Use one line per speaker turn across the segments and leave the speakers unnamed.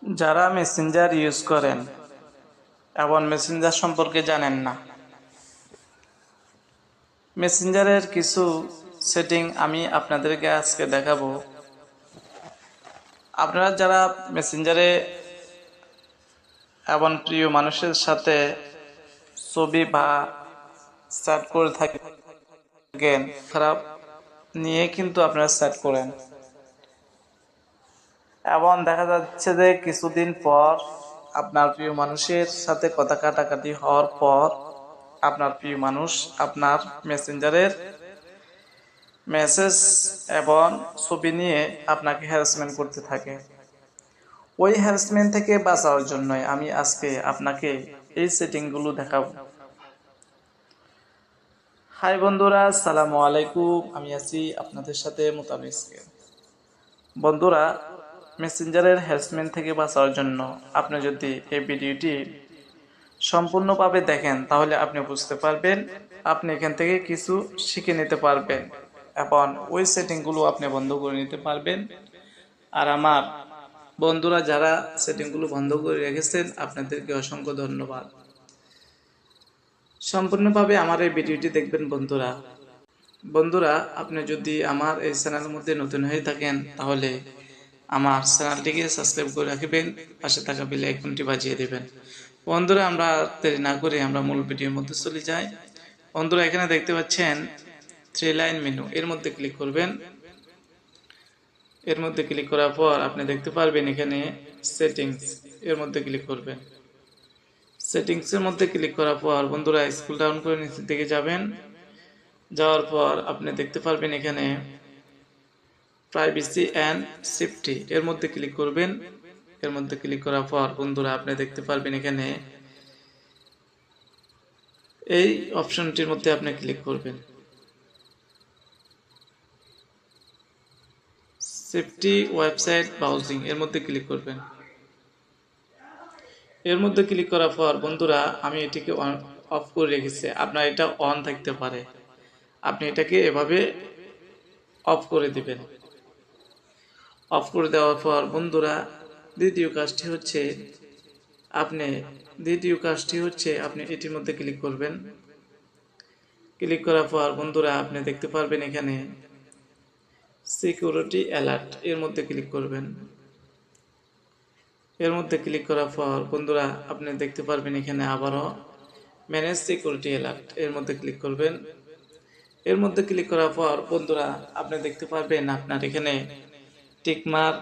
যারা Messenger use করেন এবং মেসেঞ্জার সম্পর্কে জানেন না, মেসেঞ্জারের কিছু সেটিং আমি আপনাদেরকে আজকে দেখাবো। আপনারা যারা মেসেঞ্জারে এবং প্রিয় মানুষের সাথে ছবি বা চ্যাট করে থাকেন, খারাপ নিয়ে কিন্তু আপনারা চ্যাট করেন এবং দেখা যাচ্ছে যে কিছুদিন পর আপনার প্রিয় মানুষের সাথে কথা কাটাকাটি হওয়ার পর আপনার প্রিয় মানুষ আপনার মেসেঞ্জারের মেসেজ এবং ছবি নিয়ে আপনাকে হ্যারাসমেন্ট করতে থাকে। ওই হ্যারাসমেন্ট থেকে বাঁচার জন্যই আমি আজকে আপনাকে এই সেটিংগুলো দেখাবো। হাই বন্ধুরা, আসসালামু আলাইকুম। আমি আছি আপনাদের সাথে মোতামিসকে। বন্ধুরা, মেসেঞ্জারের হ্যারাসমেন্ট থেকে বাঁচার জন্য আপনি যদি এই ভিডিওটি সম্পূর্ণভাবে দেখেন তাহলে আপনি বুঝতে পারবেন, আপনি এখান থেকে কিছু শিখে নিতে পারবেন এবং ওই সেটিংগুলো আপনি বন্ধ করে নিতে পারবেন। আর আমার বন্ধুরা যারা সেটিংগুলো বন্ধ করে রেখেছেন আপনাদেরকে অসংখ্য ধন্যবাদ। সম্পূর্ণভাবে আমার এই ভিডিওটি দেখবেন বন্ধুরা, আপনি যদি আমার এই চ্যানেলের মধ্যে নতুন হয়ে থাকেন তাহলে আমার চ্যানেলটিকে সাবস্ক্রাইব করে রাখবেন, পাশে থাকা বেল আইকনটি বাজিয়ে দেবেন। বন্ধুরা, আমরা দেরি না করে আমরা মূল ভিডিওর মধ্যে চলে যাই। বন্ধুরা, এখানে দেখতে পাচ্ছেন 3 লাইন মেনু, এর মধ্যে ক্লিক করবেন। এর মধ্যে ক্লিক করার পর আপনি দেখতে পারবেন এখানে সেটিংস, এর মধ্যে ক্লিক করবেন। সেটিংসের মধ্যে ক্লিক করার পর বন্ধুরা স্ক্রল ডাউন করে নিচের দিকে যাবেন। যাওয়ার পর আপনি দেখতে পারবেন এখানে প্রাইভেসি অ্যান্ড সেফটি, এর মধ্যে ক্লিক করবেন। এর মধ্যে ক্লিক করার পর বন্ধুরা আপনি দেখতে পারবেন এখানে এই অপশনটির মধ্যে আপনি ক্লিক করবেন। সেফটি ওয়েবসাইট ব্রাউজিং, এর মধ্যে ক্লিক করবেন। এর মধ্যে ক্লিক করার পর বন্ধুরা আমি এটিকে অফ করে রেখেছি, আপনার এটা অন থাকতে পারে, আপনি এটাকে এভাবে অফ করে দিবেন। অফ করে দেওয়ার পর বন্ধুরা দ্বিতীয় কাজটি হচ্ছে আপনি এটির মধ্যে ক্লিক করবেন। ক্লিক করার পর বন্ধুরা আপনি দেখতে পারবেন এখানে সিকিউরিটি অ্যালার্ট, এর মধ্যে ক্লিক করবেন। এর মধ্যে ক্লিক করার পর বন্ধুরা আপনি দেখতে পারবেন এখানে আবারও ম্যানেজ সিকিউরিটি অ্যালার্ট, এর মধ্যে ক্লিক করবেন। এর মধ্যে ক্লিক করার পর বন্ধুরা আপনি দেখতে পারবেন আপনার এখানে টিকমার্ক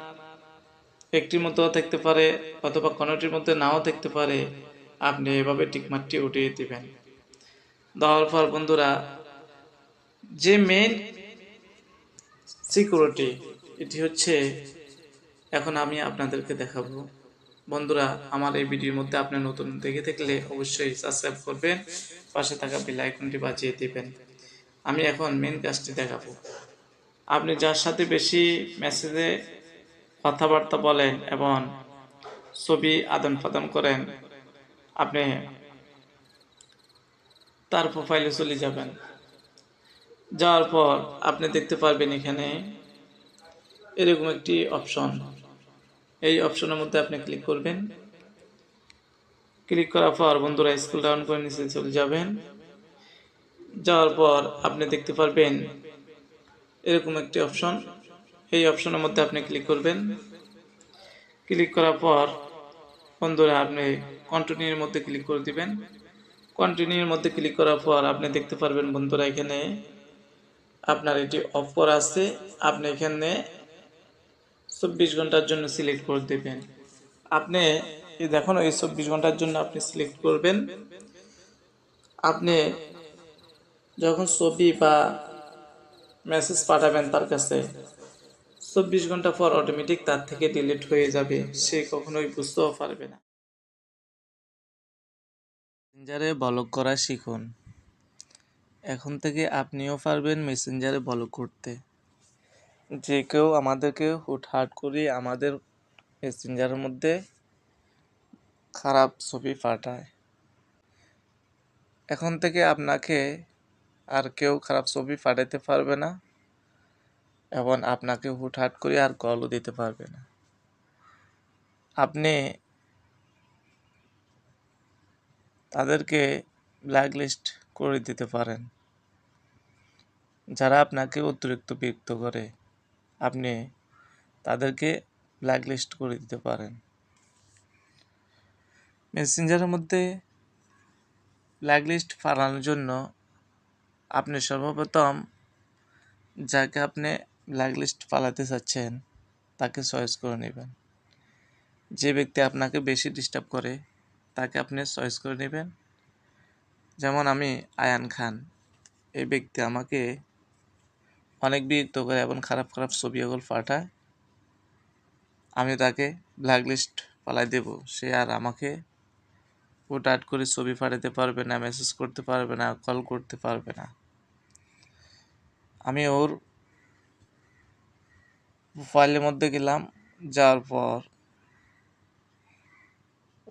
একটির মধ্যে থাকতে পারে অথবা কোনোটির মধ্যে নাও থাকতে পারে, আপনি এভাবে টিকমার্কটি উঠিয়ে দিবেন। দেওয়ার পর বন্ধুরা যে মেইন সিকিউরিটি, এটি হচ্ছে এখন আমি আপনাদেরকে দেখাবো। বন্ধুরা, আমার এই ভিডিওর মধ্যে আপনি নতুন দেখে থাকলে অবশ্যই সাবস্ক্রাইব করবেন, পাশে থাকা বেল আইকনটি বাজিয়ে দিবেন। আমি এখন মেইন কাজটি দেখাবো। আপনি যার সাথে বেশি মেসেজে কথাবার্তা বলেন এবং ছবি আদান প্রদান করেন, আপনি তার প্রোফাইলে চলে যাবেন। যাওয়ার পর আপনি দেখতে পারবেন এখানে এরকম একটি অপশন, এই অপশনের মধ্যে আপনি ক্লিক করবেন। ক্লিক করার পর বন্ধুরা স্ক্রল ডাউন করে নিচে চলে যাবেন। যাওয়ার পর আপনি দেখতে পারবেন এরকম একটি অপশন, এই অপশনের মধ্যে আপনি ক্লিক করবেন। ক্লিক করার পর বন্ধুরা আপনি কন্টিনিউর মধ্যে ক্লিক করে দিবেন। কন্টিনিউর মধ্যে ক্লিক করার পর আপনি দেখতে পারবেন বন্ধুরা এখানে আপনার এটি অফ করা আছে, আপনি এখানে 24 ঘন্টার জন্য সিলেক্ট করে দেবেন। আপনি দেখুন এই 24 ঘন্টার জন্য আপনি সিলেক্ট করবেন। আপনি যখন ছবি বা মেসেজ পাঠাবেন তার কাছে 24 ঘন্টা পর অটোমেটিক তার থেকে ডিলিট হয়ে যাবে, সে কখনোই বুঝতেও পারবে না। মেসেঞ্জারে ব্লক করা শিখুন। এখন থেকে আপনিও পারবেন মেসেঞ্জারে ব্লক করতে। যে কেউ আমাদেরকে হুটহাট করে আমাদের মেসেঞ্জারের মধ্যে খারাপ ছবি পাঠায়, এখন থেকে আপনাকে আর কেউ খারাপ ছবি পাঠাতে পারবে না এবং আপনাকে হুটহাট করে আর কলও দিতে পারবে না। আপনি তাদেরকে ব্ল্যাকলিস্ট করে দিতে পারেন। যারা আপনাকে অতিরিক্ত বিরক্ত করে আপনি তাদেরকে ব্ল্যাকলিস্ট করে দিতে পারেন। মেসেঞ্জারের মধ্যে ব্ল্যাকলিস্ট ফালানোর জন্য আপনি সর্বপ্রথম যাকে আপনি ব্ল্যাকলিস্ট ফালাতে চাচ্ছেন তাকে চয়েস করে নেবেন। যে ব্যক্তি আপনাকে বেশি ডিস্টার্ব করে তাকে আপনি চয়েস করে নেবেন। যেমন আমি আয়ান খান, এই ব্যক্তি আমাকে অনেক বিরক্ত করে এবং খারাপ খারাপ ছবি ওগুলো পাঠায়। আমি তাকে ব্ল্যাকলিস্ট ফালাই দেব। সে আর আমাকে হুটহাট করে ছবি পাঠাতে পারবে না, মেসেজ করতে পারবে না, কল করতে পারবে না। আমি ওর প্রোফাইলের মধ্যে গেলাম, যাওয়ার পর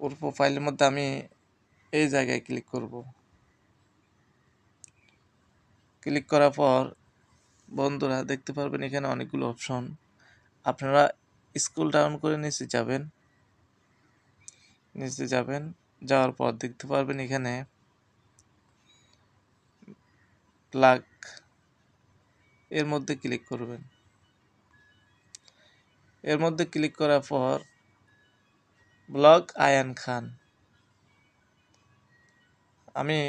ওর প্রোফাইলের মধ্যে আমি এই জায়গায় ক্লিক করব। ক্লিক করার পর বন্ধুরা দেখতে পারবেন এখানে অনেকগুলো অপশন। আপনারা স্ক্রল ডাউন করে নিচে যাবেন, যাওয়ার পর দেখতে পারবেন এখানে প্লাগ, এর মধ্যে ক্লিক করবেন। এর মধ্যে ক্লিক করার পর ব্লক আয়ান খান, আমি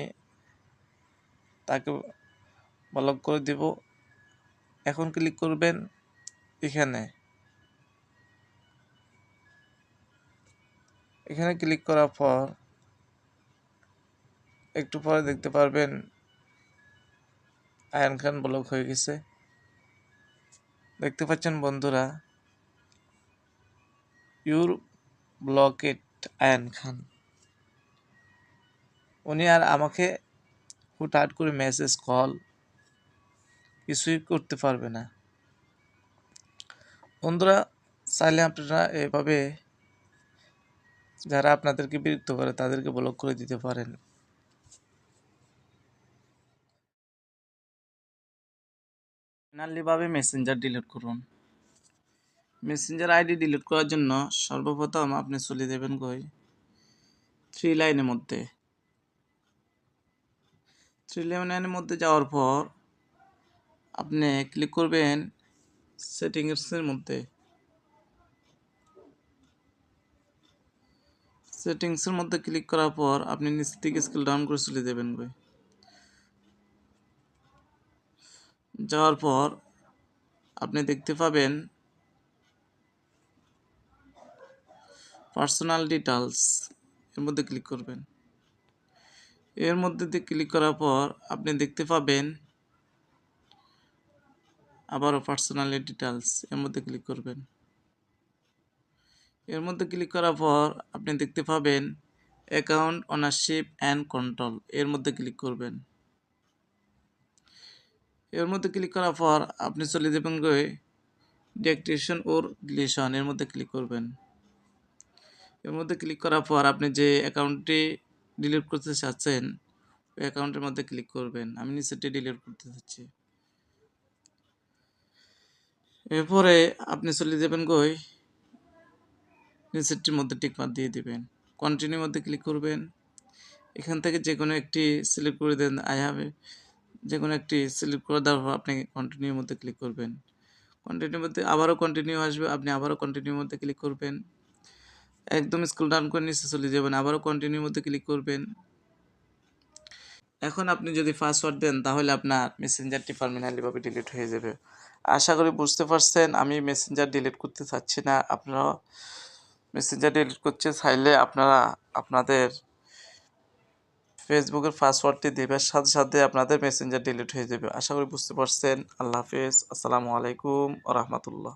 তাকে ব্লক করে দিব। এখন ক্লিক করবেন এখানে ক্লিক করার পর একটু পরে দেখতে পারবেন আয়ান খান ব্লক হয়ে গেছে। দেখতে পাচ্ছেন বন্ধুরা, ইউর ব্লকেড আয়ান খান। উনি আর আমাকে হুটহাট করে মেসেজ কল কিছুই করতে পারবে না। বন্ধুরা, চাইলে আপনারা এভাবে যারা আপনাদেরকে বিরক্ত করে তাদেরকে ব্লক করে দিতে পারেন। ফাইনালিভাবে মেসেঞ্জার ডিলিট করুন। মেসেঞ্জার আইডি ডিলিট করার জন্য সর্বপ্রথম আপনি চলে যাবেন থ্রি লাইনের মধ্যে যাওয়ার পর আপনি ক্লিক করবেন সেটিংসের মধ্যে। ক্লিক করার পর আপনি নিচ থেকে স্ক্রল ডাউন করে চলে যাবেন। যাওয়ার পর আপনি দেখতে পাবেন পার্সোনাল ডিটেলস, এর মধ্যে ক্লিক করবেন। এর মধ্যে ক্লিক করার পর আপনি দেখতে পাবেন আবারও পার্সোনাল ডিটেলস, এর মধ্যে ক্লিক করবেন। এর মধ্যে ক্লিক করার পর আপনি দেখতে পাবেন অ্যাকাউন্ট ওনারশিপ অ্যান্ড কন্ট্রোল, এর মধ্যে ক্লিক করবেন। এর মধ্যে ক্লিক করার পর আপনি চলে যাবেন ডিঅ্যাক্টিভেশন ওর ডিলিশন, এর মধ্যে ক্লিক করবেন। এর মধ্যে ক্লিক করার পর আপনি যে অ্যাকাউন্টটি ডিলিট করতে চাচ্ছেন ওই অ্যাকাউন্টের মধ্যে ক্লিক করবেন। আমি নিচেরটি ডিলিট করতে চাচ্ছি। এরপরে আপনি চলে যাবেন নিচেরটির মধ্যে টিকমার্ক দিয়ে দিবেন। কন্টিনিউর মধ্যে ক্লিক করবেন। এখান থেকে যে কোনো একটি সিলেক্ট করে দেন। যে কোনো একটি সিলেক্ট করে দেওয়ার পর আপনি কন্টিনিউর মধ্যে ক্লিক করবেন। কন্টিনিউর মধ্যে আবারও কন্টিনিউ আসবে, আপনি আবারও কন্টিনিউর মধ্যে ক্লিক করবেন। একদম স্ক্রল ডাউন করে নিচে চলে যাবেন, আবারও কন্টিনিউর মধ্যে ক্লিক করবেন। এখন আপনি যদি পাসওয়ার্ড দেন তাহলে আপনার মেসেঞ্জারটি পার্মানেন্টলিভাবে ডিলিট হয়ে যাবে। আশা করি বুঝতে পারছেন। আমি মেসেঞ্জার ডিলিট করতে চাচ্ছি না, আপনারাও মেসেঞ্জার ডিলিট করতে চাইলে আপনারা আপনাদের ফেসবুকের পাসওয়ার্ডটি দেবার সাথে সাথে আপনাদের মেসেঞ্জার ডিলিট হয়ে যাবে। আশা করি বুঝতে পারছেন। আল্লাহ হাফেজ, আসসালামু আলাইকুম ওয়া রাহমাতুল্লাহ।